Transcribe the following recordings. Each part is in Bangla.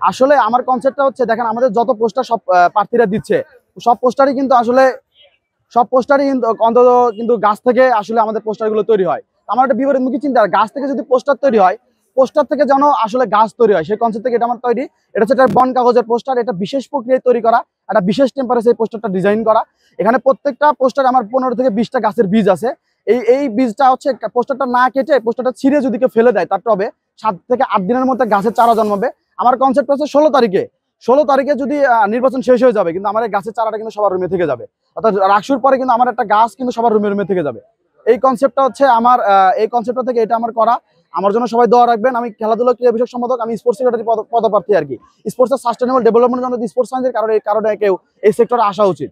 আসলে আমার কনসেপ্টটা হচ্ছে, দেখেন আমাদের যত পোস্টার সব প্রার্থীরা দিচ্ছে, সব পোস্টারই কিন্তু আসলে অন্তত কিন্তু গাছ থেকে আসলে আমাদের পোস্টারগুলো তৈরি হয়। আমার একটা বিপরীতমুখী চিন্তা, গাছ থেকে যদি পোস্টার তৈরি হয়, পোস্টার থেকে যেন আসলে গাছ তৈরি হয়, সেই কনসেপ্ট থেকে এটা আমার তৈরি। এটা হচ্ছে একটা বন কাগজের পোস্টার, এটা বিশেষ প্রক্রিয়ায় তৈরি করা, একটা বিশেষ টেম্পারেচারে পোস্টারটা ডিজাইন করা। এখানে প্রত্যেকটা পোস্টার আমার 15 থেকে 20টা গাছের বীজ আছে। এই বীজটা হচ্ছে পোস্টারটা না কেটে, পোস্টারটা ছিঁড়ে যদি কেউ ফেলে দেয়, তার টবে 7 থেকে 8 দিনের মধ্যে গাছের চারা জন্মাবে। আমার কনসেপ্ট হচ্ছে 16 তারিখে যদি নির্বাচন শেষ হয়ে যাবে, কিন্তু আমার এই গাছের চারাটা কিন্তু সবার রুমে থেকে যাবে। অর্থাৎ রাকসুর পরে কিন্তু আমার একটা গাছ কিন্তু সবার রুমে থেকে যাবে। এই কনসেপ্টটা হচ্ছে আমার, এই কনসেপ্টটা থেকে এটা আমার করা। আমার জন্য সবাই দোয়া রাখবেন। আমি খেলাধুলা ক্রীড়া বিষয়ক সম্পাদক, আমি স্পোর্টস সেক্রেটারি পদপ্রার্থী আর কি। স্পোর্টসের সাস্টেনেবল ডেভেলপমেন্টের জন্য স্পোর্টস সায়েন্সের কারণে কেউ এই সেক্টরে আসা উচিত।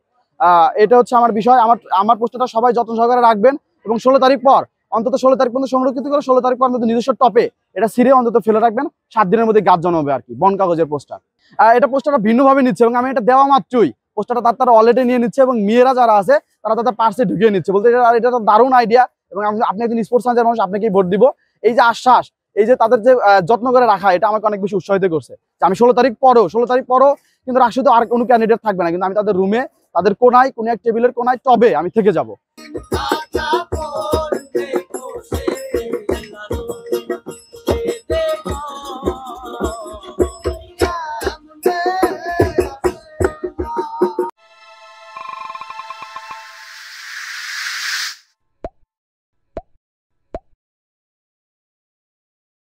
এটা হচ্ছে আমার বিষয়। আমার পোস্টারটা সবাই যত্ন সহকারে রাখবেন এবং 16 তারিখ পর, অন্তত 16 তারিখ পর্যন্ত সংরক্ষিত করে 16 তারিখ পর অন্তত নিজস্ব টপে এটা ছিঁড়ে অন্তত ফেলে রাখবেন। 7 দিনের মধ্যে গাছ জন্মাবে আর কি, বন কাগজের পোস্টার। এটা পোস্টারটা ভিন্নভাবে নিচ্ছে এবং আমি এটা দেওয়া মাত্রই পোস্টারটা তারা অলরেডি নিয়ে নিচ্ছে এবং মেয়েরা যারা আছে তারা তাদের পার্সে ঢুকিয়ে নিচ্ছে, বলতে এটা তো দারুণ আইডিয়া। এবং আপনি একজন স্পোর্টস সায়েন্সের মানুষ, আপনাকেই ভোট দিব। এই যে আশ্বাস, এই যে তাদের যে যত্ন করে রাখা, এটা আমাকে অনেক বেশি উৎসাহিত করছে যে আমি 16 তারিখ পরও কিন্তু রাশিতে আর কোনো ক্যান্ডিডেট থাকবে না, কিন্তু আমি তাদের রুমে, তাদের কোনায়, কোনো এক টেবিলের কোনায়, টবে আমি থেকে যাব।